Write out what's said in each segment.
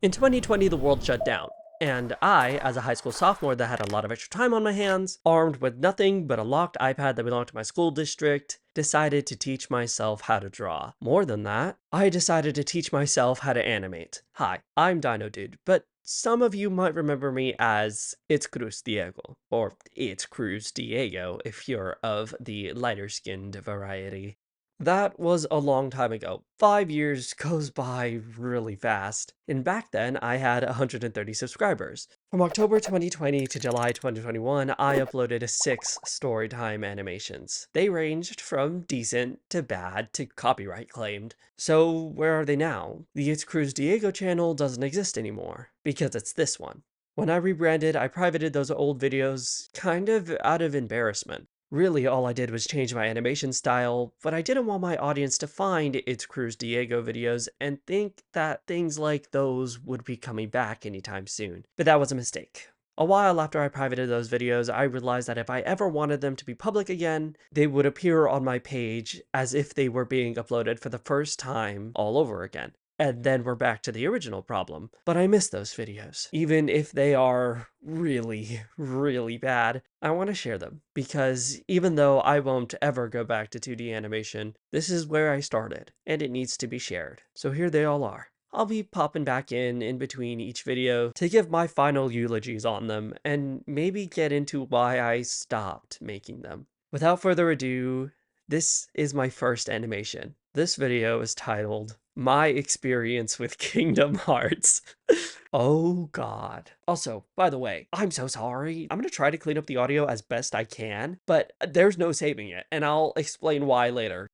In 2020, the world shut down, and I, as a high school sophomore that had a lot of extra time on my hands, armed with nothing but a locked iPad that belonged to my school district, decided to teach myself how to draw. More than that, I decided to teach myself how to animate. Hi, I'm Dino Dude, but some of you might remember me as It's Cruz Diego, or It's Cruz Diego if you're of the lighter-skinned variety. That was a long time ago. 5 years goes by really fast. And back then, I had 130 subscribers. From October 2020 to July 2021, I uploaded 6 Storytime animations. They ranged from decent to bad to copyright claimed. So where are they now? The It's Cruz Diego channel doesn't exist anymore, because it's this one. When I rebranded, I privated those old videos kind of out of embarrassment. Really, all I did was change my animation style, but I didn't want my audience to find It's Cruz Diego videos and think that things like those would be coming back anytime soon. But that was a mistake. A while after I privated those videos, I realized that if I ever wanted them to be public again, they would appear on my page as if they were being uploaded for the first time all over again. And then we're back to the original problem. But I miss those videos. Even if they are really, really bad, I want to share them. Because even though I won't ever go back to 2D animation, this is where I started, and it needs to be shared. So here they all are. I'll be popping back in between each video to give my final eulogies on them, and maybe get into why I stopped making them. Without further ado, this is my first animation. This video is titled, My Experience with Kingdom Hearts. Oh god. Also, by the way, I'm so sorry. I'm gonna try to clean up the audio as best I can, but there's no saving it, and I'll explain why later.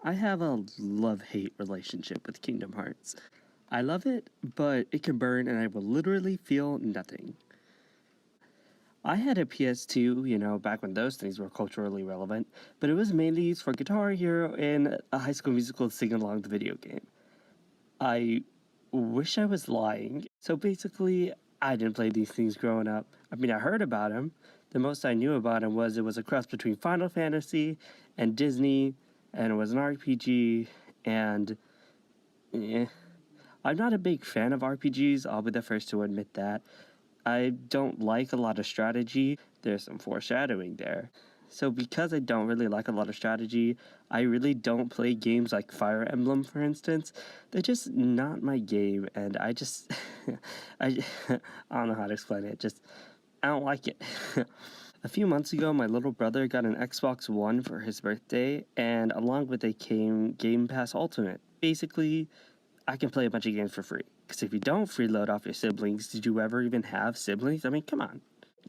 I have a love-hate relationship with Kingdom Hearts. I love it, but it can burn and I will literally feel nothing. I had a PS2, back when those things were culturally relevant, but it was mainly used for Guitar Hero and a High School Musical sing-along the video game. I wish I was lying. So basically, I didn't play these things growing up. I mean, I heard about them. The most I knew about them was it was a cross between Final Fantasy and Disney, and it was an RPG, and I'm not a big fan of RPGs, I'll be the first to admit that. I don't like a lot of strategy. There's some foreshadowing there. So because I don't really like a lot of strategy, I really don't play games like Fire Emblem, for instance. They're just not my game, and I just, I don't know how to explain it. I don't like it. A few months ago, my little brother got an Xbox One for his birthday, and along with it came Game Pass Ultimate. Basically, I can play a bunch of games for free. Because if you don't freeload off your siblings, did you ever even have siblings? I mean, come on.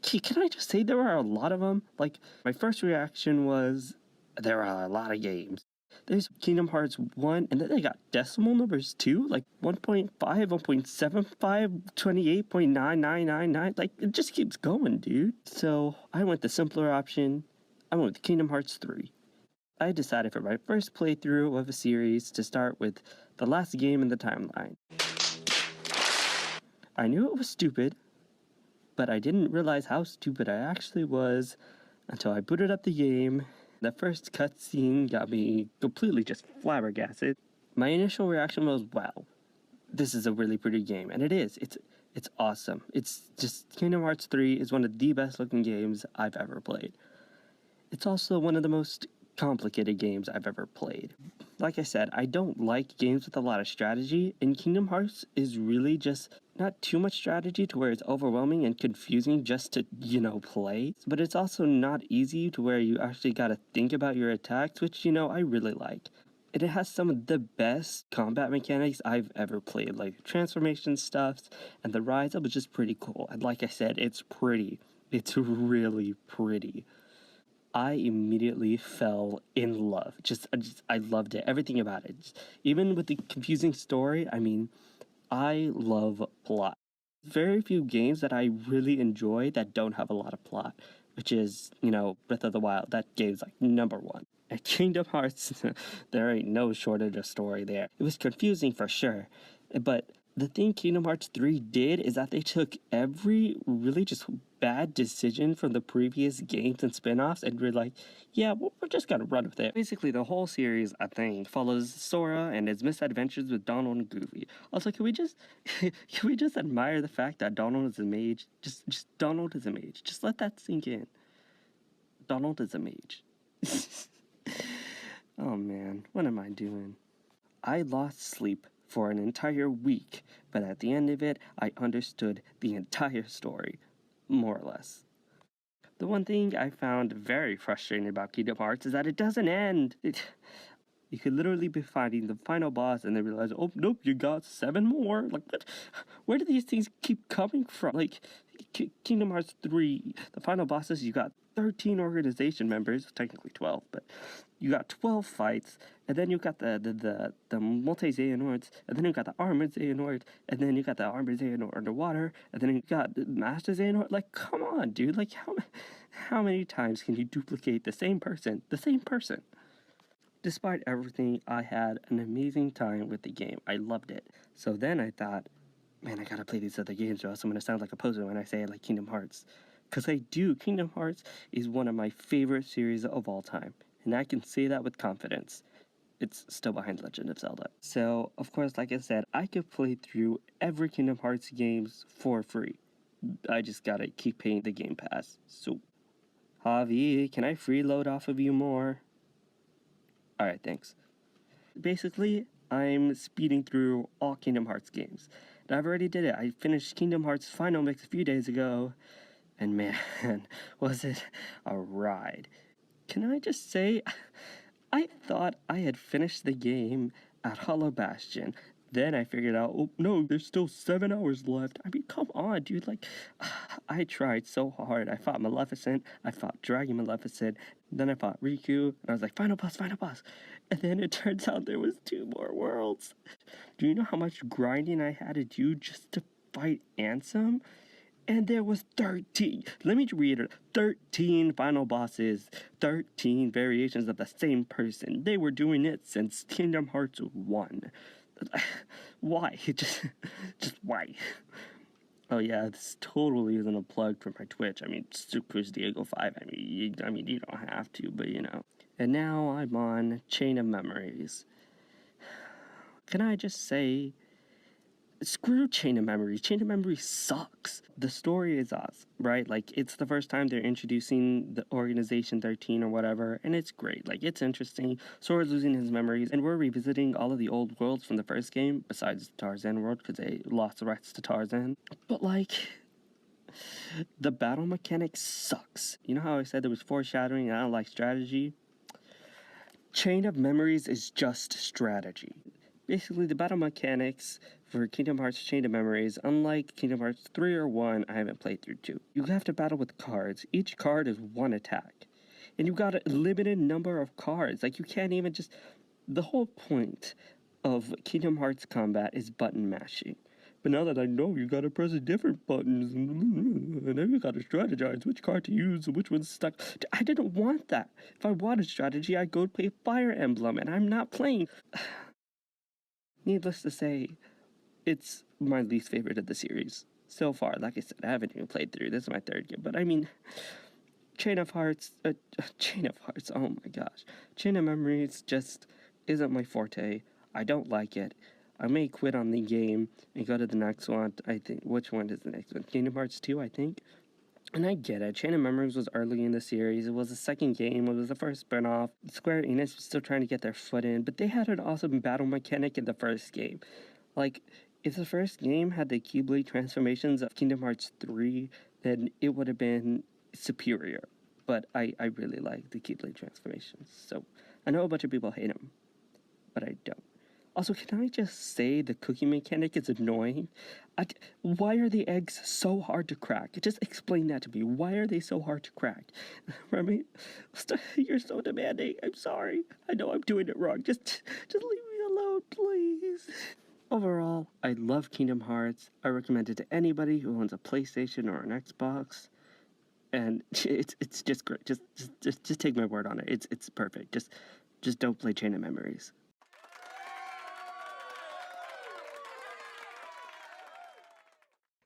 Can I just say there are a lot of them? Like, my first reaction was, there are a lot of games. There's Kingdom Hearts 1, and then they got decimal numbers too, like 1.5, 1.75, 28.9999. Like, it just keeps going, dude. So, I went the simpler option. I went with Kingdom Hearts 3. I decided for my first playthrough of a series to start with the last game in the timeline. I knew it was stupid, but I didn't realize how stupid I actually was until I booted up the game. The first cutscene got me completely just flabbergasted. My initial reaction was, wow, this is a really pretty game, and it is. It's awesome. It's just, Kingdom Hearts 3 is one of the best looking games I've ever played. It's also one of the most complicated games I've ever played. Like I said, I don't like games with a lot of strategy, and Kingdom Hearts is really just not too much strategy to where it's overwhelming and confusing just to, play. But it's also not easy to where you actually gotta think about your attacks, which, I really like. And it has some of the best combat mechanics I've ever played, like transformation stuffs, and the rides was just pretty cool. And like I said, it's pretty. It's really pretty. I immediately fell in love. I loved it. Everything about it. Even with the confusing story, I mean, I love plot. Very few games that I really enjoy that don't have a lot of plot, which is, Breath of the Wild. That game's like number one. At Kingdom Hearts, there ain't no shortage of story there. It was confusing for sure, but The thing Kingdom Hearts 3 did is that they took every really just bad decision from the previous games and spin-offs and were like, yeah, we're just gonna run with it. Basically, the whole series, I think, follows Sora and his misadventures with Donald and Goofy. Also, can we just admire the fact that Donald is a mage? Just Donald is a mage. Just let that sink in. Donald is a mage. Oh man, what am I doing? I lost sleep for an entire week, but at the end of it, I understood the entire story, more or less. The one thing I found very frustrating about Kingdom Hearts is that it doesn't end. You could literally be fighting the final boss and then realize, oh, nope, you got 7 more. Like, what? Where do these things keep coming from? Like, Kingdom Hearts 3, the final bosses, you got 13 organization members, technically 12, but you got 12 fights, and then you got the multi-Xehanorts, and then you got the armored Xehanort, and then you got the armored Xehanort underwater, and then you got the Master Xehanort. Like, come on, dude. Like, how many times can you duplicate the same person? Despite everything, I had an amazing time with the game. I loved it. So then I thought, man, I gotta play these other games or else I'm gonna sound like a poser when I say I like Kingdom Hearts. Because I do. Kingdom Hearts is one of my favorite series of all time. And I can say that with confidence. It's still behind Legend of Zelda. So, of course, like I said, I could play through every Kingdom Hearts games for free. I just gotta keep paying the Game Pass. So, Javi, can I freeload off of you more? Alright, thanks. Basically, I'm speeding through all Kingdom Hearts games. And I've already did it. I finished Kingdom Hearts Final Mix a few days ago. And man, was it a ride. Can I just say, I thought I had finished the game at Hollow Bastion. Then I figured out, oh no, there's still 7 hours left. I mean, come on, dude. Like, I tried so hard. I fought Maleficent. I fought Dragon Maleficent. Then I fought Riku. And I was like, final boss, final boss. And then it turns out there was 2 more worlds. Do you know how much grinding I had to do just to fight Ansem? And there was 13, let me read it, 13 final bosses, 13 variations of the same person. They were doing it since Kingdom Hearts 1. Why? Just why? Oh yeah, this totally isn't a plug for my Twitch. I mean, Super's Diego 5. I mean, you don't have to, but you know. And now I'm on Chain of Memories. Can I just say, screw Chain of Memories. Chain of Memories sucks. The story is us, right? Like, it's the first time they're introducing the Organization 13 or whatever, and it's great. Like, it's interesting. Sora's losing his memories, and we're revisiting all of the old worlds from the first game, besides Tarzan world, because they lost the rights to Tarzan. But, like, the battle mechanic sucks. You know how I said there was foreshadowing and I don't like strategy? Chain of Memories is just strategy. Basically, the battle mechanics for Kingdom Hearts Chain of Memories, unlike Kingdom Hearts 3 or 1, I haven't played through 2. You have to battle with cards. Each card is 1 attack. And you've got a limited number of cards. Like, you can't even just... The whole point of Kingdom Hearts combat is button mashing. But now that I know, you gotta press different buttons, and then you gotta strategize which card to use and which one's stuck. I didn't want that. If I wanted strategy, I'd go play Fire Emblem, and I'm not playing... Needless to say, it's my least favorite of the series so far. Like I said, I haven't even played through. This is my 3rd game. But I mean, Chain of Hearts, oh my gosh. Chain of Memories just isn't my forte. I don't like it. I may quit on the game and go to the next one. I think, which one is the next one? Kingdom Hearts 2, I think. And I get it. Chain of Memories was early in the series. It was the 2nd game. It was the first spinoff. Square Enix was still trying to get their foot in, but they had an awesome battle mechanic in the first game. Like, if the first game had the Keyblade transformations of Kingdom Hearts 3, then it would have been superior. But I really like the Keyblade transformations. So, I know a bunch of people hate them, but I don't. Also, can I just say the cookie mechanic is annoying? Why are the eggs so hard to crack? Just explain that to me. Why are they so hard to crack? Remy, you're so demanding. I'm sorry. I know I'm doing it wrong. Just leave me alone, please. Overall, I love Kingdom Hearts. I recommend it to anybody who owns a PlayStation or an Xbox. And it's just great. Just take my word on it. It's perfect. Just don't play Chain of Memories.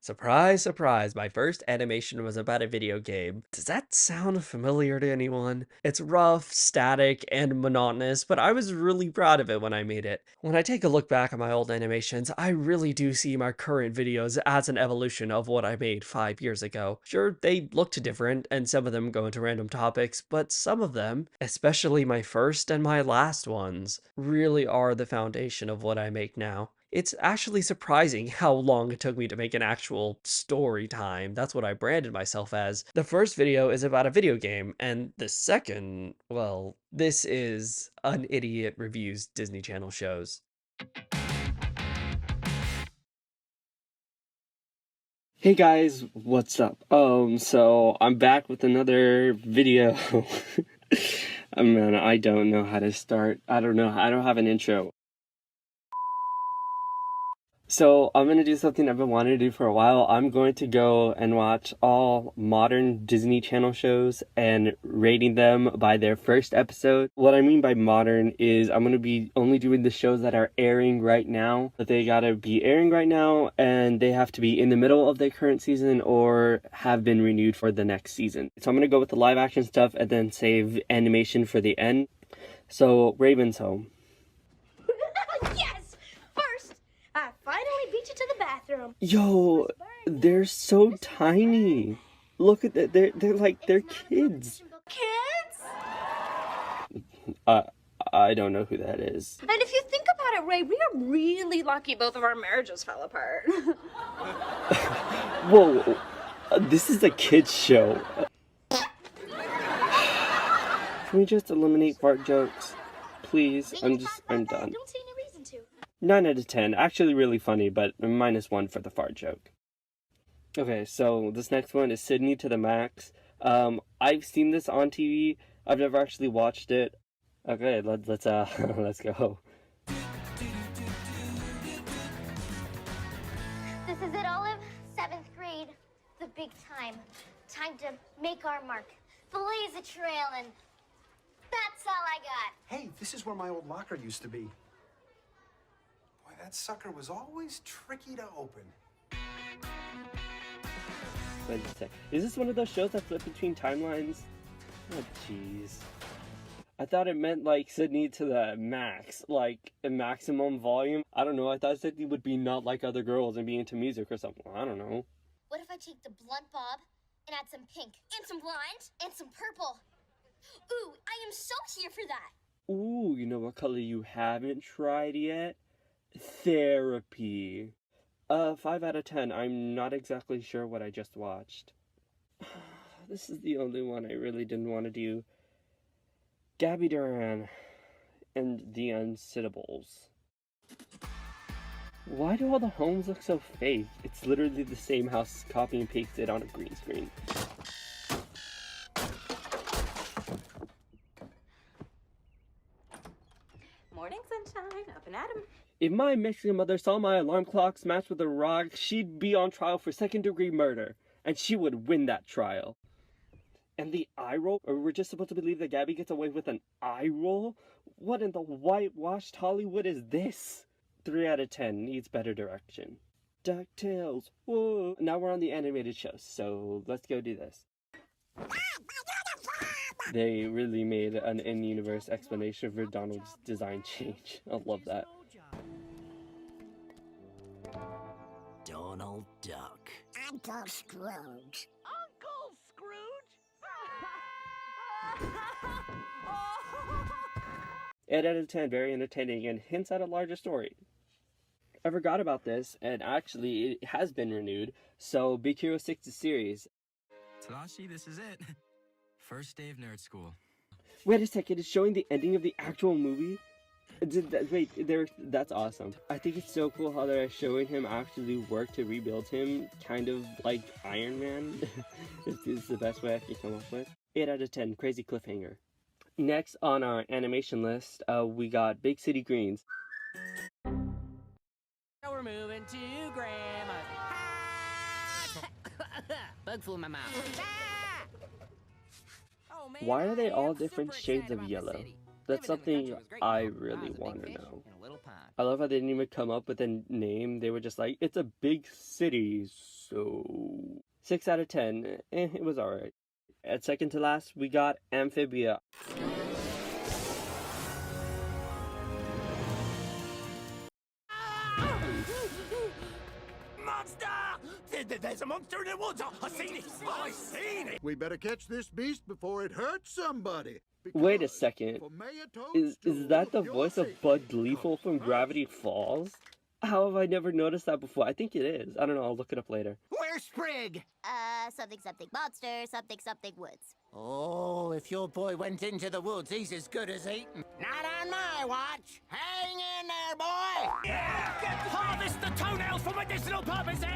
Surprise, surprise, my first animation was about a video game. Does that sound familiar to anyone? It's rough, static, and monotonous, but I was really proud of it when I made it. When I take a look back at my old animations, I really do see my current videos as an evolution of what I made 5 years ago. Sure, they looked different, and some of them go into random topics, but some of them, especially my first and my last ones, really are the foundation of what I make now. It's actually surprising how long it took me to make an actual story time. That's what I branded myself as. The first video is about a video game, and the second, well, this is An Idiot Reviews Disney Channel shows. Hey guys, what's up? So I'm back with another video. Man, I don't know how to start. I don't have an intro. So I'm gonna do something I've been wanting to do for a while. I'm going to go and watch all modern Disney Channel shows and rating them by their first episode. What I mean by modern is I'm gonna be only doing the shows that are airing right now, that they gotta be airing right now, and they have to be in the middle of their current season or have been renewed for the next season. So I'm gonna go with the live action stuff and then save animation for the end. So Raven's home. Yes! First, I finally beat you to the bathroom. Yo, they're so tiny. Look at that. They're like they're kids. Kids? I don't know who that is. And if you think about it, Ray, we are really lucky both of our marriages fell apart. Whoa, this is a kids show. Can we just eliminate fart jokes, please? I'm done. I don't see any reason to. 9 out of 10. Actually really funny, but -1 for the fart joke. Okay, so this next one is Sydney to the Max. I've seen this on TV. I've never actually watched it. Okay, let's let's go. This is it, Olive. 7th grade. The big time. Time to make our mark. Blaze a trail, and that's all I got. Hey, this is where my old locker used to be. Boy, that sucker was always tricky to open. Wait a sec. Is this one of those shows that flip between timelines? Oh, jeez. I thought it meant like Sydney to the max, like a maximum volume. I don't know. I thought Sydney would be not like other girls and be into music or something. I don't know. What if I take the blunt bob and add some pink and some blonde and some purple? Ooh, I am so here for that. Ooh, you know what color you haven't tried yet? Therapy. 5 out of 10. I'm not exactly sure what I just watched. This is the only one I really didn't want to do. Gabby Duran and the Unsittables. Why do all the homes look so fake? It's literally the same house copy and pasted on a green screen. Morning, sunshine. Up and at 'em. If my Mexican mother saw my alarm clock smashed with a rock, she'd be on trial for second-degree murder, and she would win that trial. And the eye roll? Or we're just supposed to believe that Gabby gets away with an eye roll? What in the whitewashed Hollywood is this? 3 out of 10. Needs better direction. DuckTales. Whoa. Now we're on the animated show, so let's go do this. They really made an in-universe explanation for Donald's design change. I love that. Donald Duck. Uncle Scrooge. Uncle Scrooge? 8 out of 10, very entertaining and hints at a larger story. I forgot about this, and actually it has been renewed, so Big Hero 6 is series. Tadashi, this is it. First day of nerd school. Wait a second, it's showing the ending of the actual movie? That's awesome. I think it's so cool how they're showing him actually work to rebuild him, kind of like Iron Man. It's the best way I can come up with. 8 out of 10, crazy cliffhanger. Next on our animation list, we got Big City Greens. We're moving to Grandma's. Bug flew in my mouth. Oh, man, Why are they I all am different super shades excited of about this yellow? city. That's Living in the something country was great. I I was really a big want to fish know. in a little park. I love how they didn't even come up with a name. They were just like, it's a big city, so 6 out of 10. It was alright. At second to last, we got Amphibia. Monster! There's a monster in the woods! I've seen it! I've seen it! We better catch this beast before it hurts somebody. Wait a Because second. for Mayor Is Toadstool, that the your voice of safety Bud Gleeful from comes Gravity Falls? How have I never noticed that before? I think it is. I don't know. I'll look it up later. Where's Sprig? Something monster, something woods. Oh, if your boy went into the woods, he's as good as eaten. Not on my watch. Hang in there, boy! Yeah! Harvest the toenails for medicinal purposes!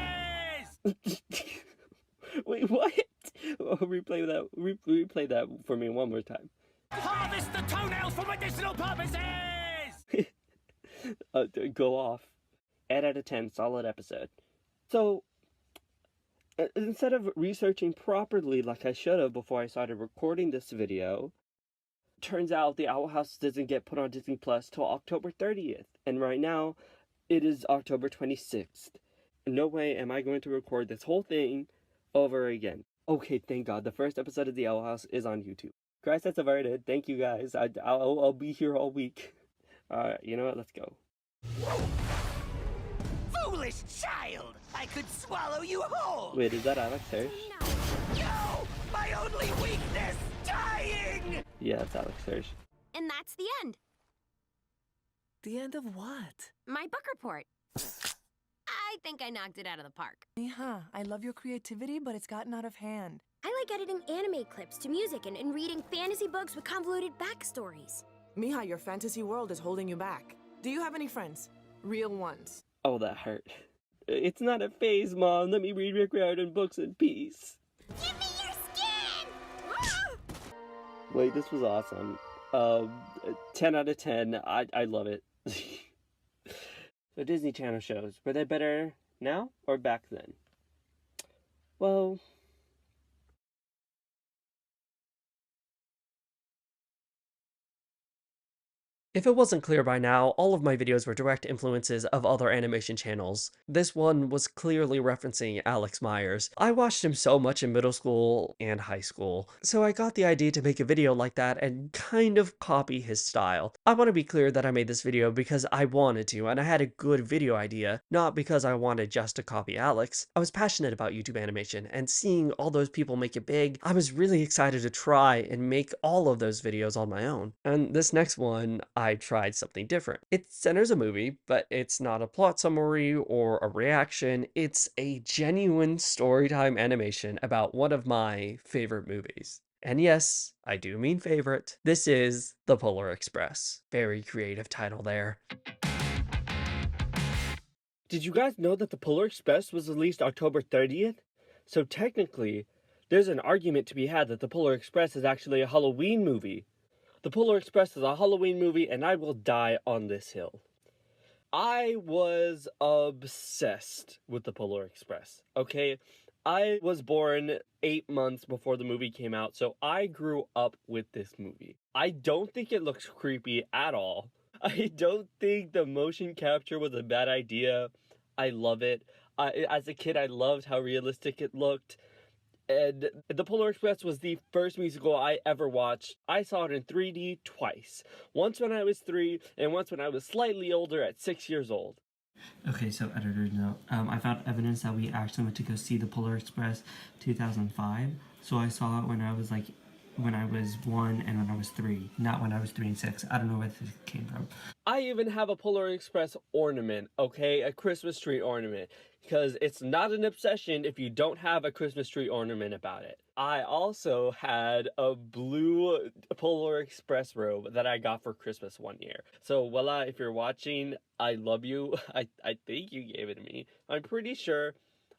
Wait, what? Oh, replay that. Replay that for me one more time. Harvest the toenails for medicinal purposes! Go off. 8 out of 10, solid episode. So, instead of researching properly like I should have before I started recording this video, turns out the Owl House doesn't get put on Disney Plus till October 30th. And right now, it is October 26th. No way am I going to record this whole thing over again. Okay, thank God. The first episode of the Owl House is on YouTube. Christ, that's averted. Thank you guys. I'll be here all week. You know what? Let's go. Foolish child! I could swallow you whole! Wait, is that Alex Hirsch? No! My only weakness! Dying! Yeah, it's Alex Hirsch. And that's the end. The end of what? My book report. I think I knocked it out of the park. Mija, I love your creativity, but it's gotten out of hand. I like editing anime clips to music and reading fantasy books with convoluted backstories. Mija, your fantasy world is holding you back. Do you have any friends? Real ones? Oh, that hurt. It's not a phase, Mom. Let me read Rick Riordan books in peace. Give me your skin! Wait, this was awesome. 10 out of 10. I love it. So Disney Channel shows, were they better now or back then? Well... If it wasn't clear by now, all of my videos were direct influences of other animation channels. This one was clearly referencing Alex Meyers. I watched him so much in middle school and high school, so I got the idea to make a video like that and kind of copy his style. I want to be clear that I made this video because I wanted to, and I had a good video idea, not because I wanted just to copy Alex. I was passionate about YouTube animation, and seeing all those people make it big, I was really excited to try and make all of those videos on my own. And this next one, I tried something different. It centers a movie, but it's not a plot summary or a reaction. It's a genuine storytime animation about one of my favorite movies. And yes, I do mean favorite. This is The Polar Express. Very creative title there. Did you guys know that The Polar Express was released October 30th? So technically, there's an argument to be had that The Polar Express is actually a Halloween movie. The Polar Express is a Halloween movie, and I will die on this hill. I was obsessed with The Polar Express, okay? I was born 8 months before the movie came out, so I grew up with this movie. I don't think it looks creepy at all. I don't think the motion capture was a bad idea. I love it. As a kid, I loved how realistic it looked. And The Polar Express was the first musical I ever watched. I saw it in 3D twice. Once when I was 3, and once when I was slightly older at 6 years old. Okay, so editor's note. I found evidence that we actually went to go see The Polar Express 2005. So I saw it when I was 1 and when I was 3. Not when I was 3 and 6. I don't know where this came from. I even have a Polar Express ornament, okay? A Christmas tree ornament. Because it's not an obsession if you don't have a Christmas tree ornament about it. I also had a blue Polar Express robe that I got for Christmas one year. So voila, if you're watching, I love you. I think you gave it to me. I'm pretty sure.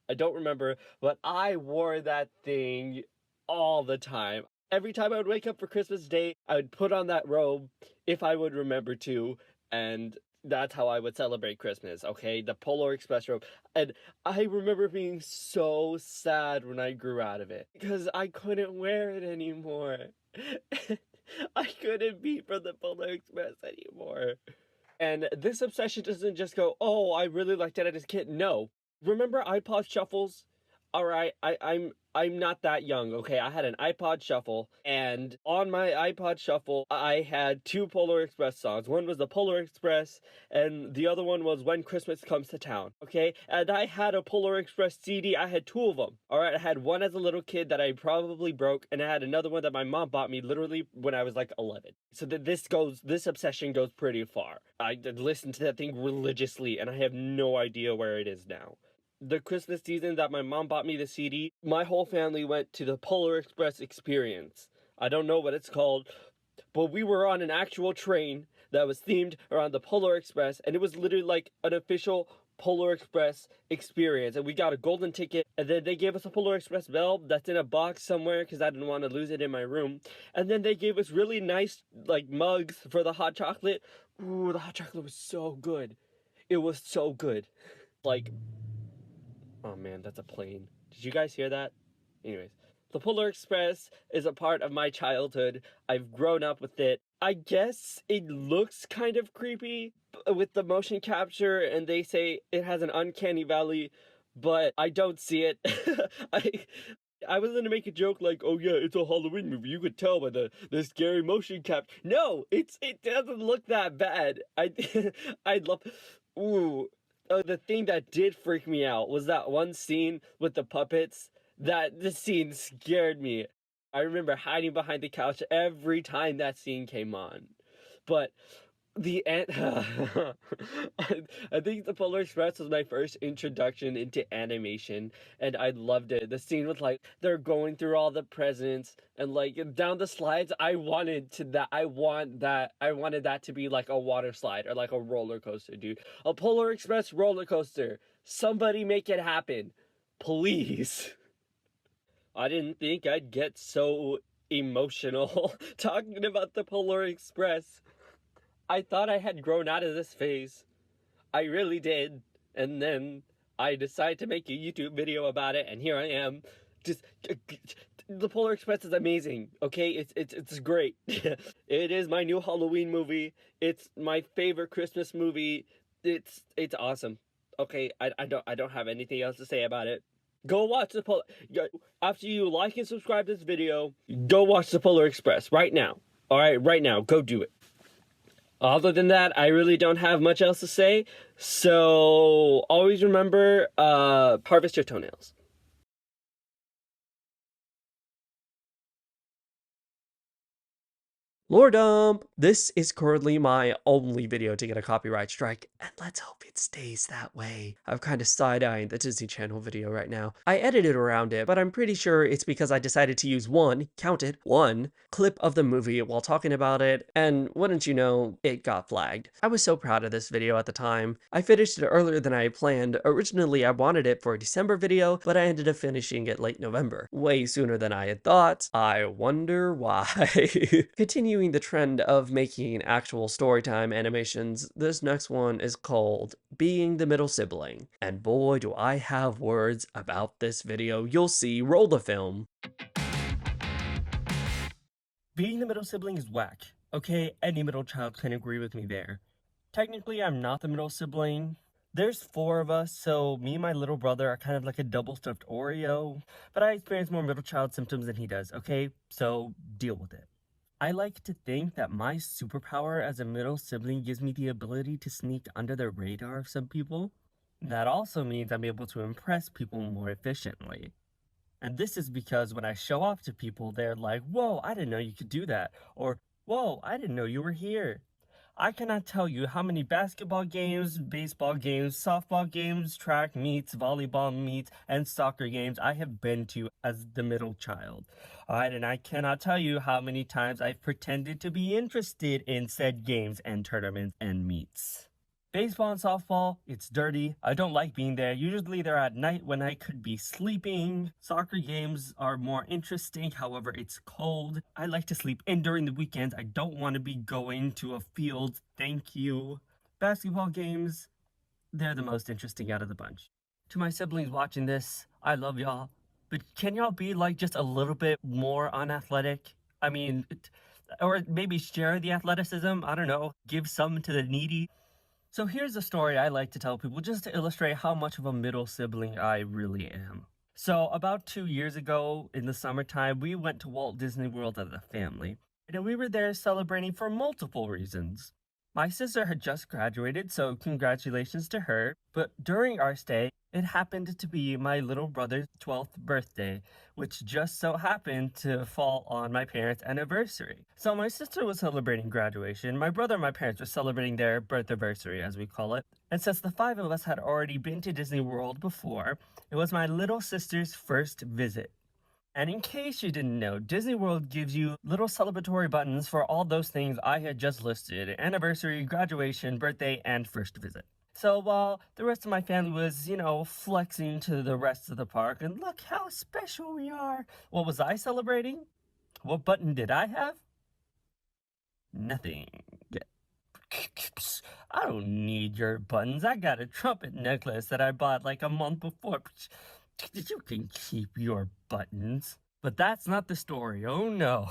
I don't remember. But I wore that thing all the time. Every time I would wake up for Christmas Day, I would put on that robe if I would remember to. And that's how I would celebrate Christmas, okay? The Polar Express robe. And I remember being so sad when I grew out of it. Because I couldn't wear it anymore. I couldn't be for the Polar Express anymore. And this obsession doesn't just go, oh, I really liked it as a kid. No. Remember iPod shuffles? All right, I'm not that young, okay? I had an iPod shuffle, and on my iPod shuffle, I had two Polar Express songs. One was the Polar Express, and the other one was When Christmas Comes to Town, okay? And I had a Polar Express CD. I had two of them, all right? I had one as a little kid that I probably broke, and I had another one that my mom bought me literally when I was like 11. So this obsession goes pretty far. I listened to that thing religiously, and I have no idea where it is now. The Christmas season that my mom bought me the CD, my whole family went to the Polar Express experience. I don't know what it's called, but we were on an actual train that was themed around the Polar Express, and it was literally like an official Polar Express experience. And we got a golden ticket, and then they gave us a Polar Express bell that's in a box somewhere because I didn't want to lose it in my room. And then they gave us really nice like mugs for the hot chocolate. Ooh, the hot chocolate was so good. It was so good. Like, oh man, that's a plane. Did you guys hear that? Anyways, the Polar Express is a part of my childhood. I've grown up with it. I guess it looks kind of creepy with the motion capture, and they say it has an uncanny valley, but I don't see it. I was gonna make a joke like, oh yeah, it's a Halloween movie. You could tell by the scary motion capture. No, it doesn't look that bad. I love. Ooh. The thing that did freak me out was that one scene with the puppets. The scene scared me. I remember hiding behind the couch every time that scene came on. But I think the Polar Express was my first introduction into animation, and I loved it. The scene with like they're going through all the presents and like down the slides. I wanted that to be like a water slide or like a roller coaster, dude. A Polar Express roller coaster. Somebody make it happen, please. I didn't think I'd get so emotional talking about the Polar Express. I thought I had grown out of this phase. I really did. And then I decided to make a YouTube video about it, and here I am. Just the Polar Express is amazing. Okay, it's great. It is my new Halloween movie. It's my favorite Christmas movie. It's awesome. Okay, I don't have anything else to say about it. Go watch the Polar. After you like and subscribe to this video, go watch the Polar Express right now. All right, right now, go do it. Other than that, I really don't have much else to say, so always remember, harvest your toenails. Lore dump! This is currently my only video to get a copyright strike, and let's hope it stays that way. I'm kind of side-eyeing the Disney Channel video right now. I edited around it, but I'm pretty sure it's because I decided to use one clip of the movie while talking about it, and wouldn't you know, it got flagged. I was so proud of this video at the time. I finished it earlier than I had planned. Originally, I wanted it for a December video, but I ended up finishing it late November. Way sooner than I had thought. I wonder why. Continuing the trend of making actual storytime animations, this next one is called Being the Middle Sibling. And boy, do I have words about this video. You'll see. Roll the film. Being the middle sibling is whack. Okay, any middle child can agree with me there. Technically, I'm not the middle sibling. There's 4 of us, so me and my little brother are kind of like a double-stuffed Oreo. But I experience more middle child symptoms than he does, okay? So, deal with it. I like to think that my superpower as a middle sibling gives me the ability to sneak under the radar of some people. That also means I'm able to impress people more efficiently. And this is because when I show off to people, they're like, whoa, I didn't know you could do that. Or, whoa, I didn't know you were here. I cannot tell you how many basketball games, baseball games, softball games, track meets, volleyball meets, and soccer games I have been to as the middle child. Alright, and I cannot tell you how many times I've pretended to be interested in said games and tournaments and meets. Baseball and softball, it's dirty. I don't like being there. Usually they're at night when I could be sleeping. Soccer games are more interesting, however, it's cold. I like to sleep in during the weekends. I don't want to be going to a field. Thank you. Basketball games, they're the most interesting out of the bunch. To my siblings watching this, I love y'all. But can y'all be like just a little bit more unathletic? I mean, or maybe share the athleticism. I don't know. Give some to the needy. So here's a story I like to tell people just to illustrate how much of a middle sibling I really am. So about 2 years ago in the summertime, we went to Walt Disney World as a family. And we were there celebrating for multiple reasons. My sister had just graduated, so congratulations to her. But during our stay, it happened to be my little brother's 12th birthday, which just so happened to fall on my parents' anniversary. So my sister was celebrating graduation, my brother and my parents were celebrating their birth anniversary, as we call it. And since the five of us had already been to Disney World before, it was my little sister's first visit. And in case you didn't know, Disney World gives you little celebratory buttons for all those things I had just listed: anniversary, graduation, birthday, and first visit. So while the rest of my family was, flexing to the rest of the park, and look how special we are, what was I celebrating? What button did I have? Nothing. I don't need your buttons. I got a trumpet necklace that I bought like a month before. You can keep your buttons. But that's not the story, oh no.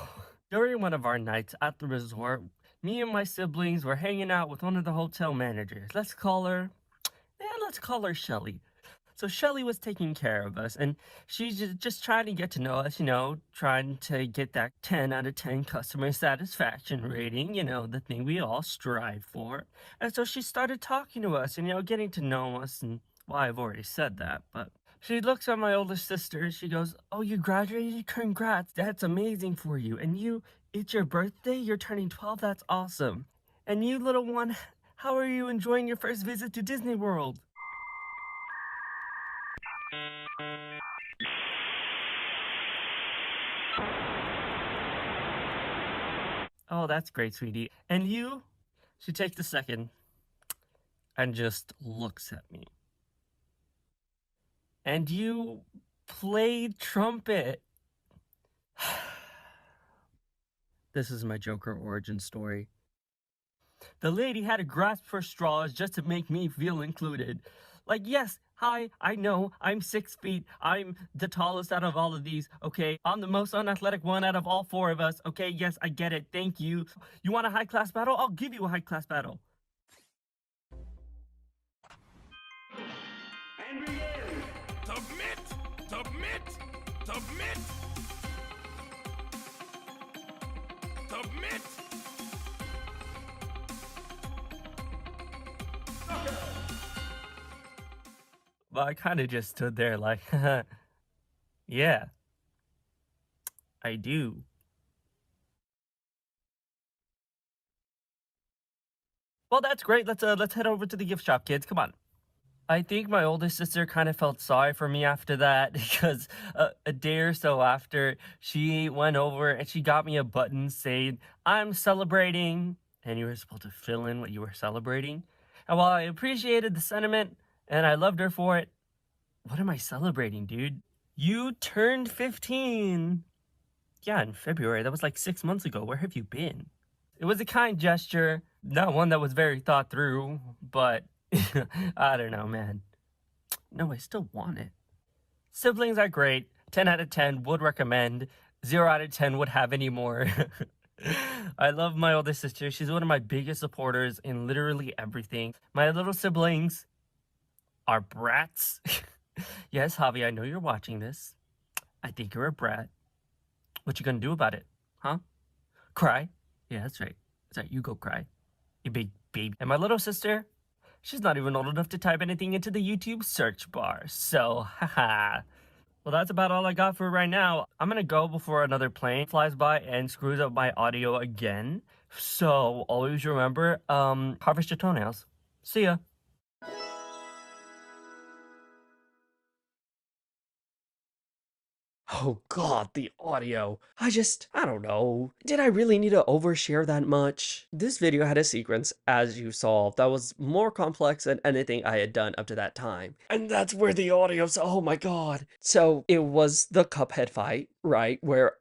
During one of our nights at the resort, me and my siblings were hanging out with one of the hotel managers. Let's call her Shelly. So Shelly was taking care of us, and she's just trying to get to know us, trying to get that 10 out of 10 customer satisfaction rating, the thing we all strive for. And so she started talking to us and, getting to know us, and, well, I've already said that, but she looks at my oldest sister and she goes, "Oh, you graduated? Congrats, that's amazing for you. And it's your birthday? You're turning 12? That's awesome. And you, little one, how are you enjoying your first visit to Disney World?" "Oh, that's great, sweetie. And you?" She takes a second and just looks at me. "And you played trumpet." This is my Joker origin story. The lady had to grasp for straws just to make me feel included. Like, yes, hi, I know, I'm 6 feet, I'm the tallest out of all of these, okay? I'm the most unathletic one out of all 4 of us, okay? Yes, I get it, thank you. You want a high-class battle? I'll give you a high-class battle. And begin! Submit! Submit! Submit! Submit! Well, I kind of just stood there like, yeah, I do. Well, that's great. Let's head over to the gift shop, kids. Come on. I think my oldest sister kind of felt sorry for me after that because a day or so after, she went over and she got me a button saying, "I'm celebrating," and you were supposed to fill in what you were celebrating. And while I appreciated the sentiment and I loved her for it, what am I celebrating, dude? You turned 15. Yeah, in February. That was like 6 months ago. Where have you been? It was a kind gesture, not one that was very thought through, but I don't know, man. No, I still want it. Siblings are great. 10 out of 10 would recommend. 0 out of 10 would have any more. I love my older sister. She's one of my biggest supporters in literally everything. My little siblings are brats. Yes, Javi, I know you're watching this. I think you're a brat. What you gonna do about it? Huh? Cry? Yeah, that's right. That's right, you go cry. You big baby. And my little sister, she's not even old enough to type anything into the YouTube search bar. So, haha. Well, that's about all I got for right now. I'm gonna go before another plane flies by and screws up my audio again. So, always remember, harvest your toenails. See ya. Oh god, the audio. I don't know. Did I really need to overshare that much? This video had a sequence, as you saw, that was more complex than anything I had done up to that time. And that's where the audio's, oh my god. So, it was the Cuphead fight, right? Where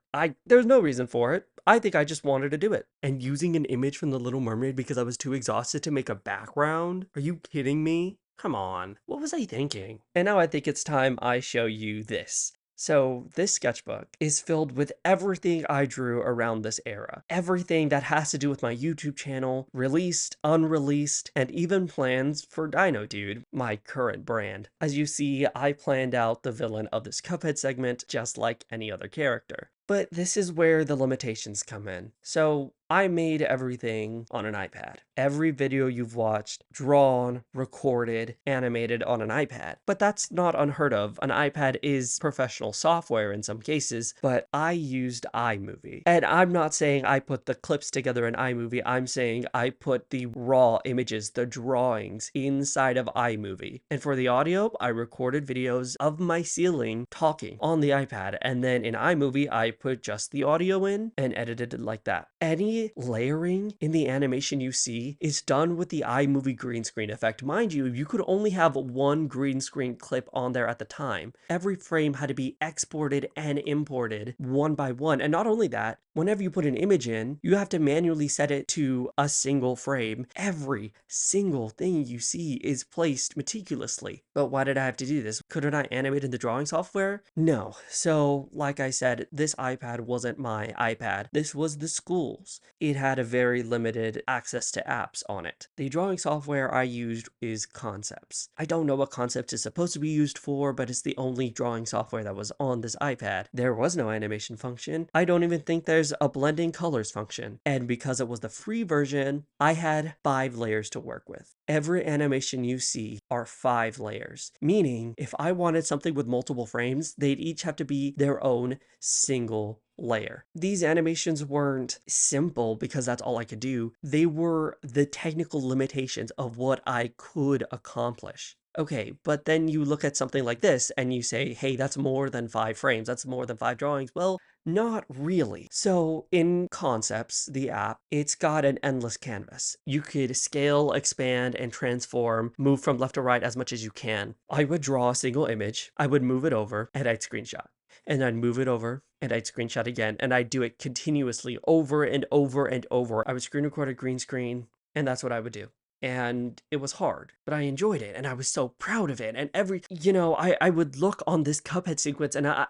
there's no reason for it. I think I just wanted to do it. And using an image from The Little Mermaid because I was too exhausted to make a background? Are you kidding me? Come on. What was I thinking? And now I think it's time I show you this. So this sketchbook is filled with everything I drew around this era. Everything that has to do with my YouTube channel, released, unreleased, and even plans for Dino Dude, my current brand. As you see, I planned out the villain of this Cuphead segment just like any other character. But this is where the limitations come in. So I made everything on an iPad. Every video you've watched, drawn, recorded, animated on an iPad. But that's not unheard of. An iPad is professional software in some cases, but I used iMovie. And I'm not saying I put the clips together in iMovie, I'm saying I put the raw images, the drawings, inside of iMovie. And for the audio, I recorded videos of my ceiling talking on the iPad, and then in iMovie, I put just the audio in and edited it like that. Any layering in the animation you see is done with the iMovie green screen effect. Mind you, you could only have one green screen clip on there at the time. Every frame had to be exported and imported one by one. And not only that, whenever you put an image in, you have to manually set it to a single frame. Every single thing you see is placed meticulously. But why did I have to do this? Couldn't I animate in the drawing software? No. So, like I said, this iPad wasn't my iPad. This was the school's. It had a very limited access to apps on it. The drawing software I used is Concepts. I don't know what Concepts is supposed to be used for, but it's the only drawing software that was on this iPad. There was no animation function. I don't even think there's a blending colors function. And because it was the free version, I had 5 layers to work with. Every animation you see are 5 layers, meaning if I wanted something with multiple frames, they'd each have to be their own single layer. These animations weren't simple because that's all I could do. They were the technical limitations of what I could accomplish. Okay, but then you look at something like this and you say, hey, that's more than 5 frames, that's more than 5 drawings. Well, not really. So in Concepts, the app, it's got an endless canvas. You could scale, expand, and transform, move from left to right as much as you can. I would draw a single image, I would move it over, and I'd screenshot. And I'd move it over, and I'd screenshot again, and I'd do it continuously over and over and over. I would screen record a green screen, and that's what I would do. And it was hard, but I enjoyed it, and I was so proud of it. And I would look on this Cuphead sequence, and I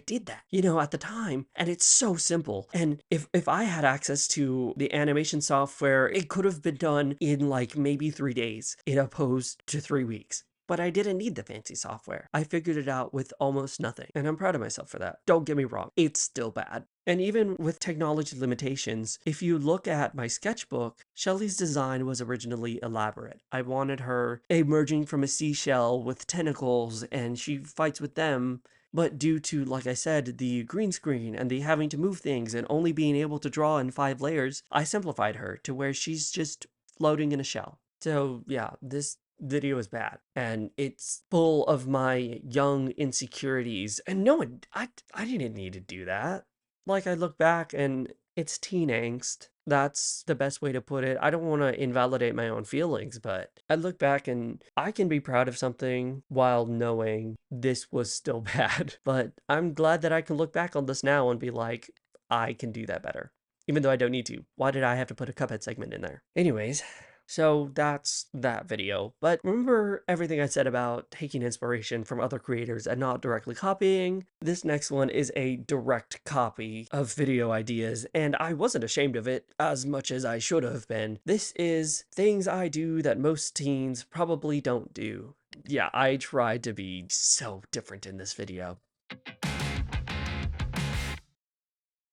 did that, at the time, and it's so simple. And if I had access to the animation software, it could have been done in maybe 3 days, as opposed to 3 weeks. But I didn't need the fancy software. I figured it out with almost nothing, and I'm proud of myself for that. Don't get me wrong, it's still bad. And even with technology limitations, if you look at my sketchbook, Shelly's design was originally elaborate. I wanted her emerging from a seashell with tentacles, and she fights with them. But due to, like I said, the green screen and the having to move things and only being able to draw in 5 layers, I simplified her to where she's just floating in a shell. So yeah, this video is bad, and it's full of my young insecurities, and no one, I didn't need to do that. I look back and it's teen angst. That's the best way to put it. I don't want to invalidate my own feelings, but I look back and I can be proud of something while knowing this was still bad. But I'm glad that I can look back on this now and be like, I can do that better. Even though I don't need to. Why did I have to put a Cuphead segment in there? Anyways, so that's that video. But remember everything I said about taking inspiration from other creators and not directly copying? This next one is a direct copy of video ideas, and I wasn't ashamed of it as much as I should have been. This is things I do that most teens probably don't do. Yeah, I tried to be so different in this video.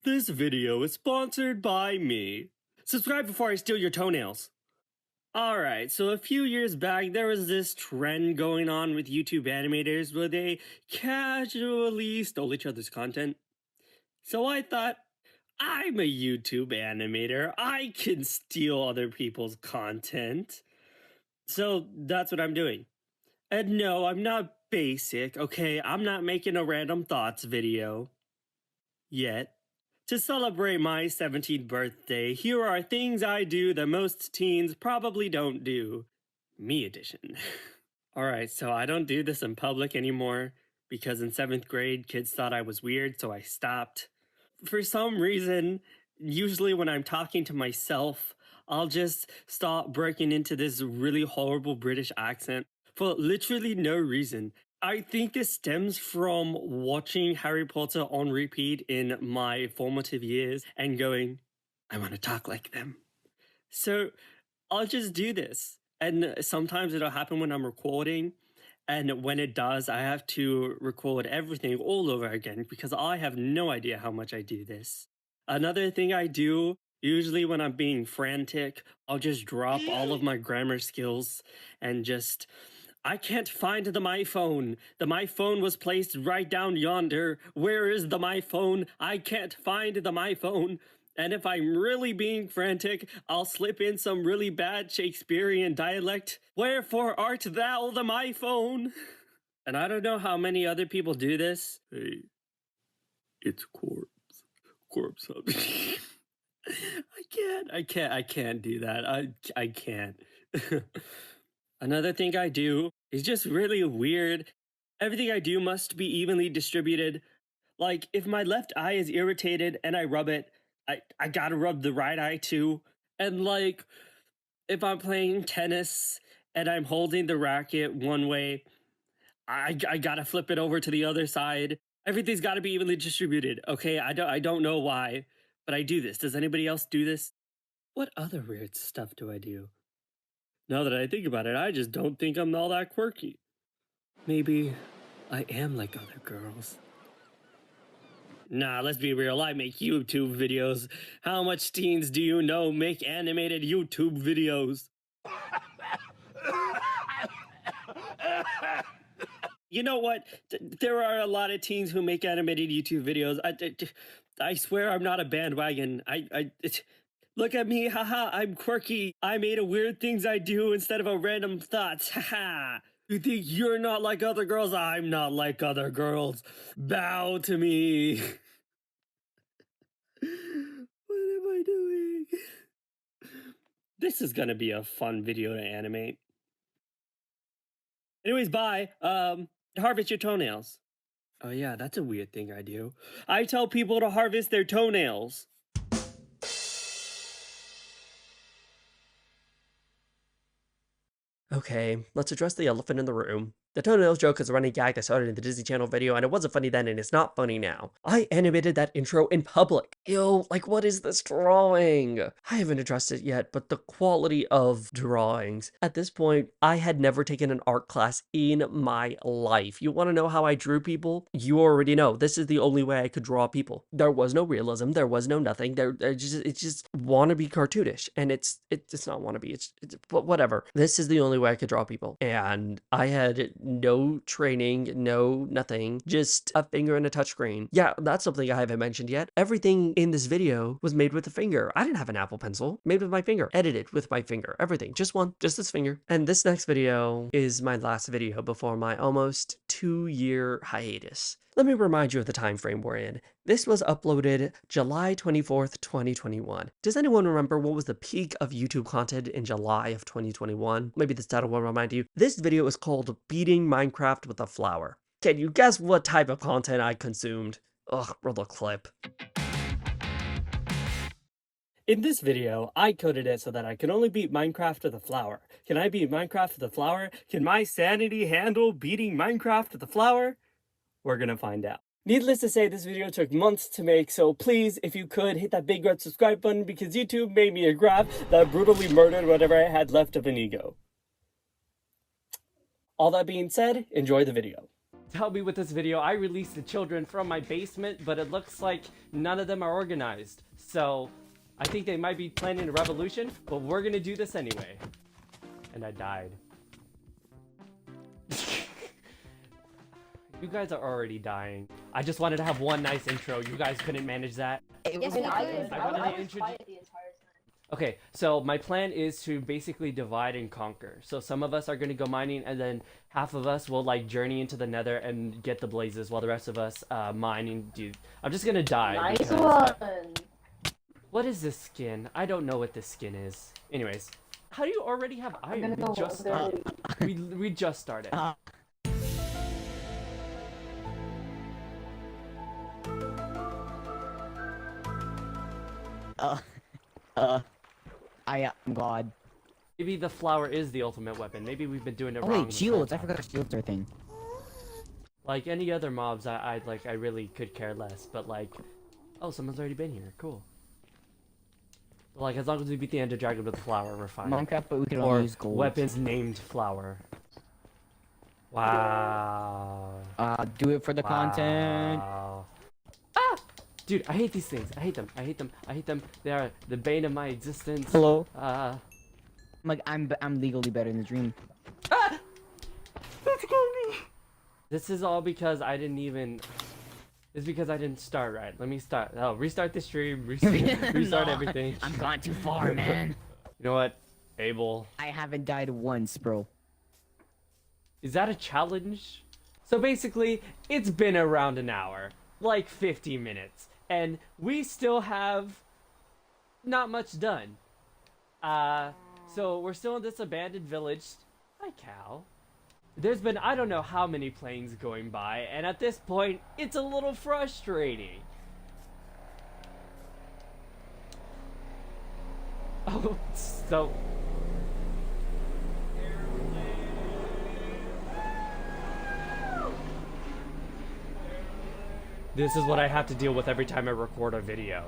This video is sponsored by me. Subscribe before I steal your toenails. Alright, so a few years back, there was this trend going on with YouTube animators where they casually stole each other's content. So I thought, I'm a YouTube animator, I can steal other people's content. So that's what I'm doing. And no, I'm not basic, okay? I'm not making a random thoughts video. Yet. To celebrate my 17th birthday, here are things I do that most teens probably don't do. Me edition. Alright, so I don't do this in public anymore, because in 7th grade, kids thought I was weird, so I stopped. For some reason, usually when I'm talking to myself, I'll just start breaking into this really horrible British accent for literally no reason. I think this stems from watching Harry Potter on repeat in my formative years and going, I want to talk like them. So I'll just do this. And sometimes it'll happen when I'm recording. And when it does, I have to record everything all over again because I have no idea how much I do this. Another thing I do, usually when I'm being frantic, I'll just drop all of my grammar skills and just... I can't find the my phone. The my phone was placed right down yonder. Where is the my phone? I can't find the my phone. And if I'm really being frantic, I'll slip in some really bad Shakespearean dialect. Wherefore art thou the my phone? And I don't know how many other people do this. Hey, it's corpse. Corpse hub. I can't do that. I can't. Another thing I do is just really weird. Everything I do must be evenly distributed. Like, if my left eye is irritated and I rub it, I gotta rub the right eye too. And like, if I'm playing tennis and I'm holding the racket one way, I gotta flip it over to the other side. Everything's gotta be evenly distributed, okay? I don't know why, but I do this. Does anybody else do this? What other weird stuff do I do? Now that I think about it, I just don't think I'm all that quirky. Maybe I am like other girls. Nah, let's be real, I make YouTube videos. How much teens do you know make animated YouTube videos? You know what? There are a lot of teens who make animated YouTube videos. I swear I'm not a bandwagon. Look at me, haha, I'm quirky. I made a weird things I do instead of a random thoughts, haha. You think you're not like other girls? I'm not like other girls. Bow to me. What am I doing? This is gonna be a fun video to animate. Anyways, bye. Harvest your toenails. Oh yeah, that's a weird thing I do. I tell people to harvest their toenails. Okay, let's address the elephant in the room. The toenails joke is a running gag that started in the Disney Channel video, and it wasn't funny then, and it's not funny now. I animated that intro in public. Ew, like what is this drawing? I haven't addressed it yet, but the quality of drawings. At this point, I had never taken an art class in my life. You want to know how I drew people? You already know. This is the only way I could draw people. There was no realism. There was no nothing. It's just wannabe cartoonish, and it's not wannabe. It's but whatever. This is the only way I could draw people, and I had no training, no nothing, just a finger and a touchscreen. Yeah, that's something I haven't mentioned yet. Everything in this video was made with a finger. I didn't have an Apple Pencil. Made with my finger. Edited with my finger. Everything. Just one. Just this finger. And this next video is my last video before my almost 2-year hiatus. Let me remind you of the time frame we're in. This was uploaded July 24th, 2021. Does anyone remember what was the peak of YouTube content in July of 2021? Maybe this title will remind you. This video is called Beating Minecraft with a Flower. Can you guess what type of content I consumed? Ugh, roll the clip. In this video, I coded it so that I can only beat Minecraft with a flower. Can I beat Minecraft with a flower? Can my sanity handle beating Minecraft with a flower? We're gonna find out. Needless to say, this video took months to make, so please, if you could, hit that big red subscribe button because YouTube made me a graph that brutally murdered whatever I had left of an ego. All that being said, enjoy the video. To help me with this video, I released the children from my basement, but it looks like none of them are organized. So, I think they might be planning a revolution, but we're gonna do this anyway. And I died. You guys are already dying. I just wanted to have one nice intro. You guys couldn't manage that. Yes, we did. I was quiet the entire time. Okay, so my plan is to basically divide and conquer. So some of us are going to go mining, and then half of us will like journey into the nether and get the blazes, while the rest of us mining. Dude, I'm just going to die. Nice one. What is this skin? I don't know what this skin is. Anyways, how do you already have iron? We just started. We just started. I'm God. Maybe the flower is the ultimate weapon. Maybe we've been doing it wrong. Oh wait, shields! I forgot shields are a thing. Like any other mobs, I really could care less. But like, oh, someone's already been here. Cool. But, like as long as we beat the Ender Dragon with the flower, we're fine. Minecraft, but we can Or only use gold. weapons named flower. Wow. Do it for the content. Wow. Ah! Dude, I hate these things. I hate them. I hate them. I hate them. They are the bane of my existence. Hello. Like I'm legally better in the dream. Ah! That's me. This is all because I didn't even. It's because I didn't start right. Let me start. Oh, restart the stream. Restart No, everything. I'm gone too far, man. You know what, Abel? I haven't died once, bro. Is that a challenge? So basically, it's been around an hour, like 50 minutes, and we still have not much done. So we're still in this abandoned village. Hi, cow. There's been I don't know how many planes going by, and at this point, it's a little frustrating. Oh, so... This is what I have to deal with every time I record a video.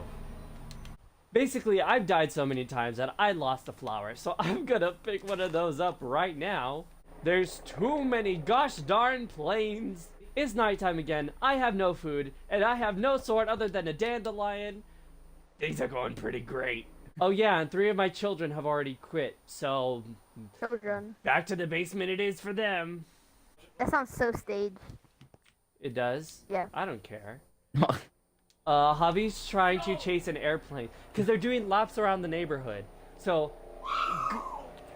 Basically, I've died so many times that I lost a flower, so I'm gonna pick one of those up right now. There's too many gosh darn planes. It's nighttime again, I have no food, and I have no sword other than a dandelion. Things are going pretty great. Oh yeah, and 3 of my children have already quit, so... Children. Back to the basement it is for them. That sounds so staged. It does? Yeah. I don't care. Javi's trying to chase an airplane, because they're doing laps around the neighborhood. So...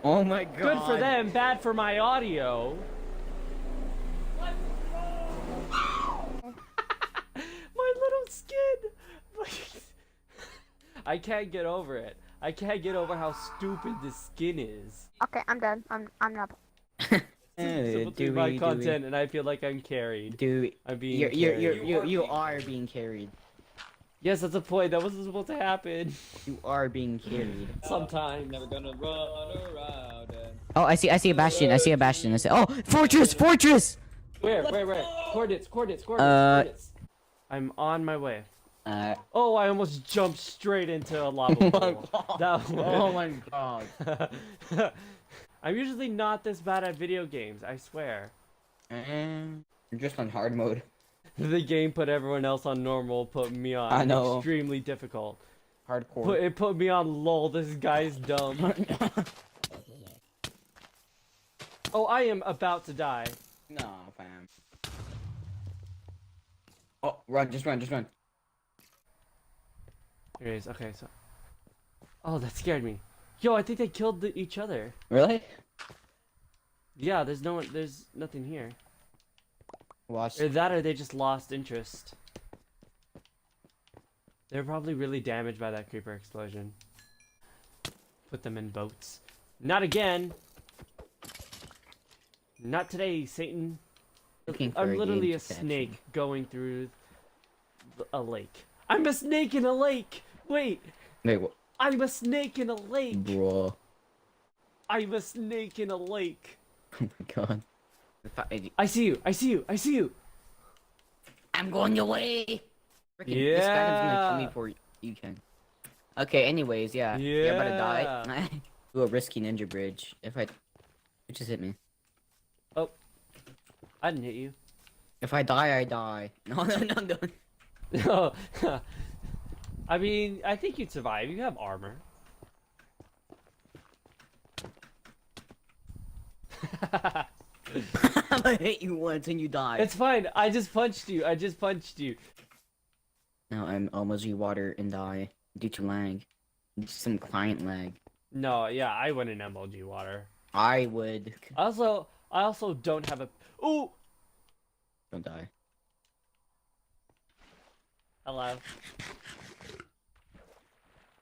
Oh my god. Good for them, bad for my audio. My little skin! I can't get over it. I can't get over how stupid this skin is. Okay, I'm done. I'm not. Simply my content, and I feel like I'm carried. Dude, I'm being carried. you are being carried. Yes, that's a point. That wasn't supposed to happen. You are being carried. Sometimes. Never gonna run around and... Oh, I see a bastion. I see a bastion. Oh, fortress! Where? Coordinates. I'm on my way. Oh, I almost jumped straight into a lava pool. Oh my god. I'm usually not this bad at video games, I swear. You're just on hard mode. The game put everyone else on normal, put me on extremely difficult. Hardcore. It put me on lol, this guy's dumb. Oh, I am about to die. No, fam. Oh, run, just run. Anyways, okay, so... Oh, that scared me. Yo, I think they killed each other. Really? Yeah, there's nothing here. Watch. Or that, or they just lost interest. They're probably really damaged by that creeper explosion. Put them in boats. Not again! Not today, Satan. I'm literally a snake going through a lake. I'm a snake in a lake! Wait! What? I'm a snake in a lake! Bro. I'm a snake in a lake! Oh my god. I see you! I'm going your way! Yeah! This guy is gonna kill me before you can. Okay, anyways, yeah. You're about to die. Do a risky ninja bridge. It just hit me. Oh. I didn't hit you. If I die, I die. No. No. I mean, I think you'd survive. You have armor. I'm gonna hit you once and you die. It's fine. I just punched you. No, I'm almost water and die due to lag. Some client lag. No, yeah, I wouldn't MLG water. I would. I also don't have a... Ooh! Don't die. Hello.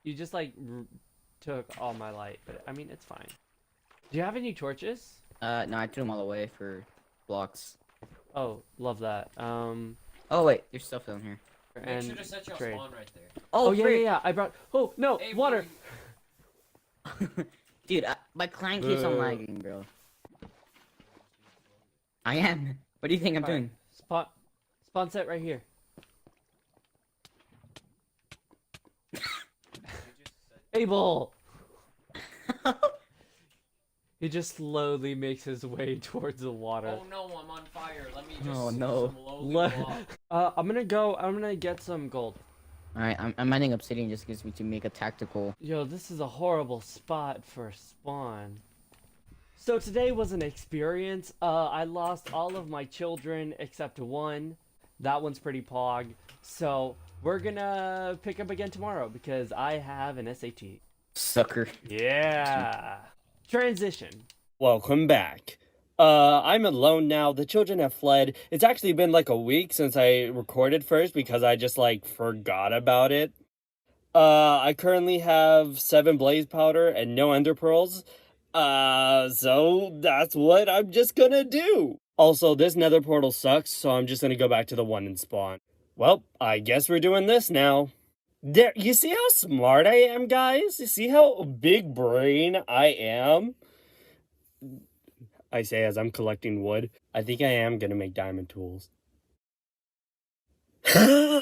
You just, like, took all my light, but, I mean, it's fine. Do you have any torches? No, I threw them all away for blocks. Oh, love that. Oh, wait, there's stuff down here. Make sure to set your spawn right there. Oh, yeah, I brought... Oh, no, Hey, water! Dude, my client keeps on lagging, bro. I am. What do you think I'm doing? Spawn set right here. Abel! He just slowly makes his way towards the water. Oh no, I'm on fire. Let me just Oh no. I'm gonna get some gold. Alright, I'm mining obsidian just gives me to make a tactical. Yo, this is a horrible spot for spawn. So today was an experience. I lost all of my children except one. That one's pretty pog. So we're gonna pick up again tomorrow because I have an SAT. Sucker. Yeah. Transition. Welcome back. I'm alone now. The children have fled. It's actually been like a week since I recorded first because I just like forgot about it. I currently have 7 blaze powder and no ender pearls. So that's what I'm just gonna do. Also, this nether portal sucks, so I'm just gonna go back to the one and spawn. Well, I guess we're doing this now. There, you see how smart I am, guys? You see how big brain I am? I say as I'm collecting wood. I think I am gonna make diamond tools. Where did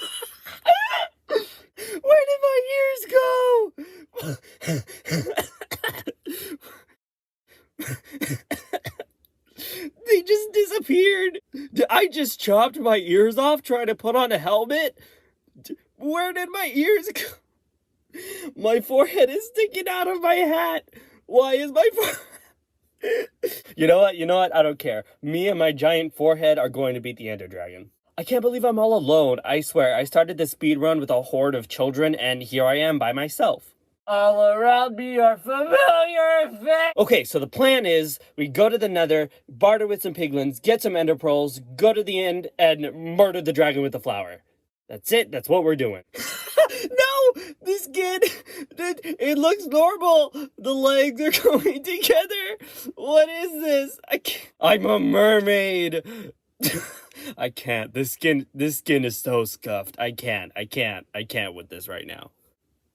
my ears go? They just disappeared. I just chopped my ears off trying to put on a helmet. Where did my ears go? My forehead is sticking out of my hat. Why is my forehead? You know what? I don't care. Me and my giant forehead are going to beat the Ender Dragon. I can't believe I'm all alone. I swear, I started the speed run with a horde of children, and here I am by myself. All around me are familiar effects. Okay, so the plan is we go to the nether, barter with some piglins, get some ender pearls, go to the end, and murder the dragon with the flower. That's it. That's what we're doing. No! The skin! It looks normal! The legs are going together! What is this? I'm a mermaid! I can't. This skin is so scuffed. I can't with this right now.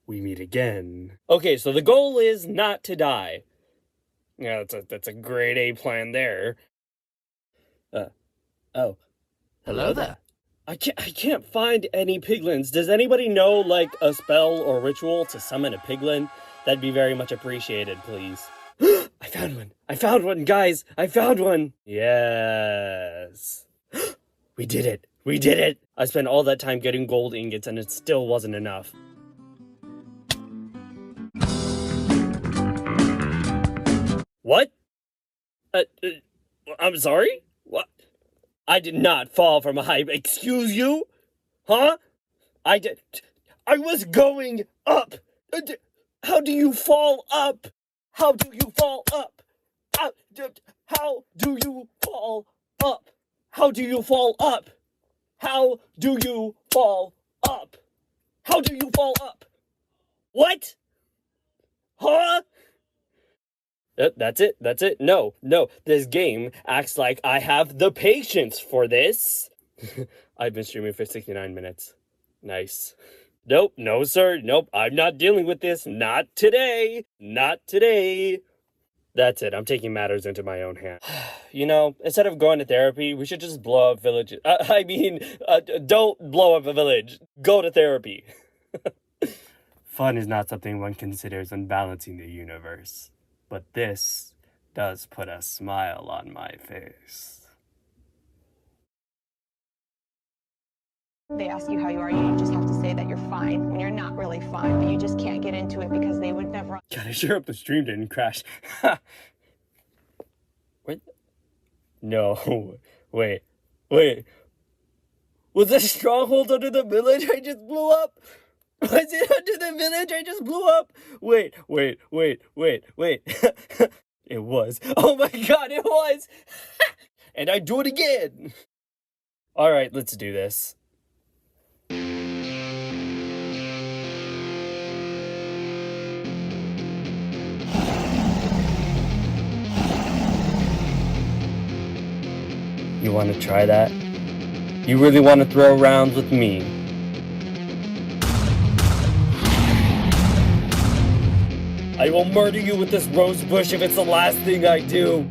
We meet again. Okay, so the goal is not to die. Yeah, that's a grade A plan there. Oh. Hello there. I can't find any piglins. Does anybody know, like, a spell or ritual to summon a piglin? That'd be very much appreciated, please. I found one, guys! I found one! Yes. We did it! I spent all that time getting gold ingots and it still wasn't enough. What? I'm sorry? What? I did not fall from a height. Excuse you? Huh? I was going up. How do you fall up? How do you fall up? How do you fall up? How do you fall up? How do you fall up? How do you fall up? What? Huh? That's it. No. This game acts like I have the patience for this. I've been streaming for 69 minutes. Nice. Nope, no sir. Nope, I'm not dealing with this. Not today. Not today. That's it. I'm taking matters into my own hands. You know, instead of going to therapy, we should just blow up villages. Don't blow up a village. Go to therapy. Fun is not something one considers when balancing the universe. But this does put a smile on my face. They ask you how you are, you just have to say that you're fine when you're not really fine, but you just can't get into it because they would never. God, I sure hope the stream didn't crash. What? No. Wait. Was that stronghold under the village I just blew up? Was it under the village I just blew up? Wait. It was. Oh my god, it was! And I do it again! Alright, let's do this. You want to try that? You really want to throw rounds with me? I will murder you with this rose bush if it's the last thing I do.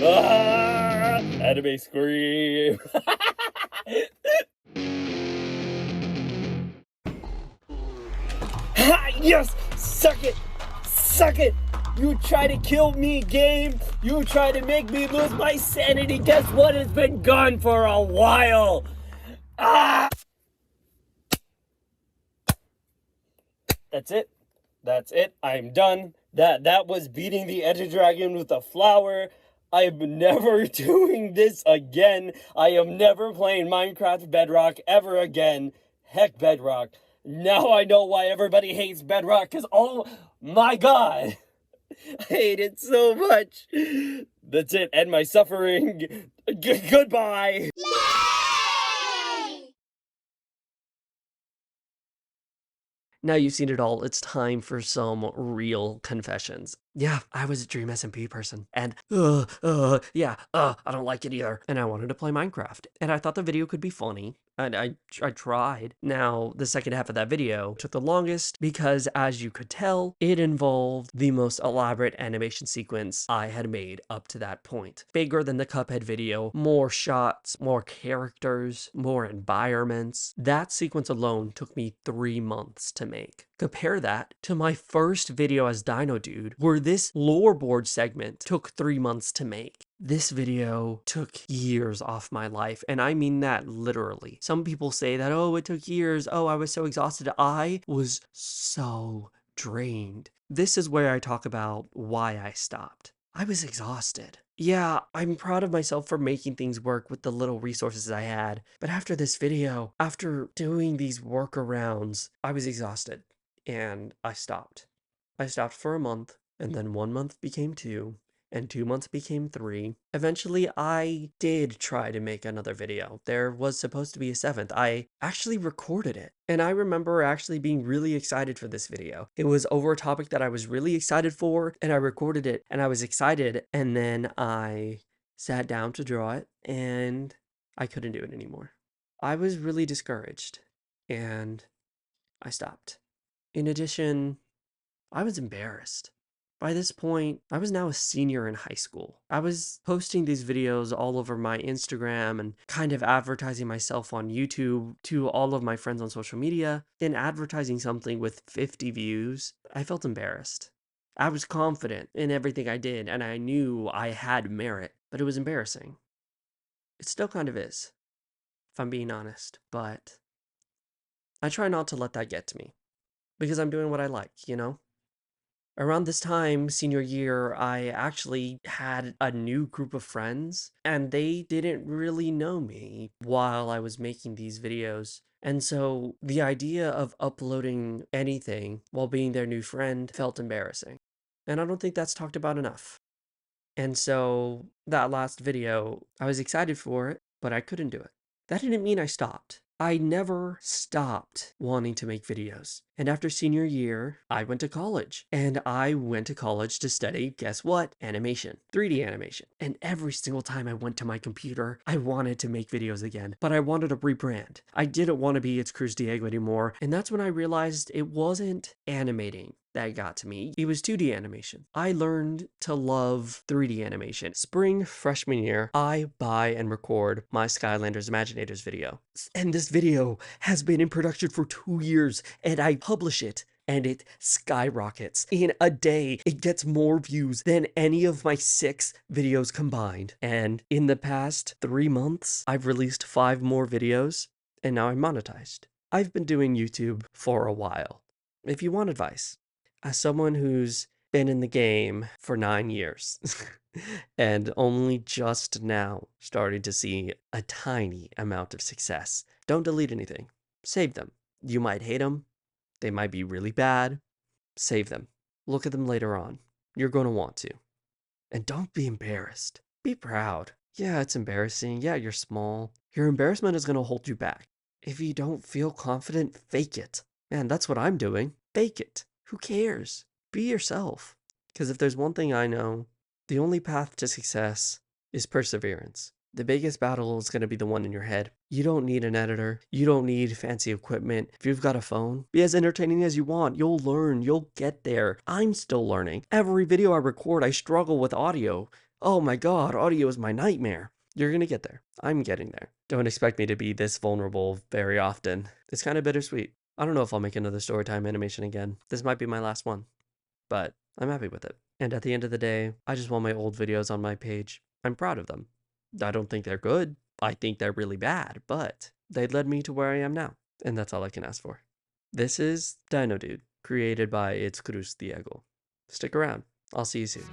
Ah! Anime scream. Ha! Yes! Suck it! Suck it! You try to kill me, game! You try to make me lose my sanity! Guess what? It's been gone for a while! Ah! That's it. That's it. I'm done. That was beating the Ender Dragon with a flower. I'm never doing this again. I am never playing Minecraft Bedrock ever again. Heck, Bedrock. Now I know why everybody hates Bedrock, because oh my god! I hate it so much. That's it. End my suffering. Goodbye. Now you've seen it all, it's time for some real confessions. Yeah, I was a Dream SMP person, and I don't like it either. And I wanted to play Minecraft, and I thought the video could be funny, and I tried. Now, the second half of that video took the longest because, as you could tell, it involved the most elaborate animation sequence I had made up to that point. Bigger than the Cuphead video, more shots, more characters, more environments. That sequence alone took me 3 months to make. Compare that to my first video as Dino Dude, where this lore board segment took 3 months to make. This video took years off my life, and I mean that literally. Some people say that, oh, it took years, oh, I was so exhausted. I was so drained. This is where I talk about why I stopped. I was exhausted. Yeah, I'm proud of myself for making things work with the little resources I had, but after this video, after doing these workarounds, I was exhausted, and I stopped. I stopped for a month, and then 1 month became 2, and 2 months became 3. Eventually, I did try to make another video. There was supposed to be a 7th. I actually recorded it, and I remember actually being really excited for this video. It was over a topic that I was really excited for, and I recorded it, and I was excited, and then I sat down to draw it, and I couldn't do it anymore. I was really discouraged, and I stopped. In addition, I was embarrassed. By this point, I was now a senior in high school. I was posting these videos all over my Instagram and kind of advertising myself on YouTube to all of my friends on social media, and advertising something with 50 views. I felt embarrassed. I was confident in everything I did, and I knew I had merit, but it was embarrassing. It still kind of is, if I'm being honest, but I try not to let that get to me, because I'm doing what I like, you know? Around this time, senior year, I actually had a new group of friends, and they didn't really know me while I was making these videos. And so the idea of uploading anything while being their new friend felt embarrassing. And I don't think that's talked about enough. And so that last video, I was excited for it, but I couldn't do it. That didn't mean I stopped. I never stopped wanting to make videos. And after senior year, I went to college. And I went to college to study, guess what? Animation. 3D animation. And every single time I went to my computer, I wanted to make videos again. But I wanted to rebrand. I didn't want to be It's Cruz Diego anymore. And that's when I realized it wasn't animating that got to me. It was 2D animation. I learned to love 3D animation. Spring freshman year, I buy and record my Skylanders Imaginators video. And this video has been in production for 2 years, and I publish it, and it skyrockets. In a day, it gets more views than any of my 6 videos combined. And in the past 3 months, I've released 5 more videos, and now I'm monetized. I've been doing YouTube for a while. If you want advice, as someone who's been in the game for 9 years and only just now starting to see a tiny amount of success, don't delete anything. Save them. You might hate them. They might be really bad. Save them. Look at them later on. You're going to want to. And don't be embarrassed. Be proud. Yeah, it's embarrassing. Yeah, you're small. Your embarrassment is going to hold you back. If you don't feel confident, fake it. Man, that's what I'm doing. Fake it. Who cares? Be yourself. Because if there's one thing I know, the only path to success is perseverance. The biggest battle is going to be the one in your head. You don't need an editor. You don't need fancy equipment. If you've got a phone, be as entertaining as you want. You'll learn. You'll get there. I'm still learning. Every video I record, I struggle with audio. Oh my god, audio is my nightmare. You're gonna get there. I'm getting there. Don't expect me to be this vulnerable very often. It's kind of bittersweet. I don't know if I'll make another Storytime animation again. This might be my last one, but I'm happy with it. And at the end of the day, I just want my old videos on my page. I'm proud of them. I don't think they're good. I think they're really bad, but they led me to where I am now. And that's all I can ask for. This is Dino Dude, created by It's Cruz Diego. Stick around. I'll see you soon.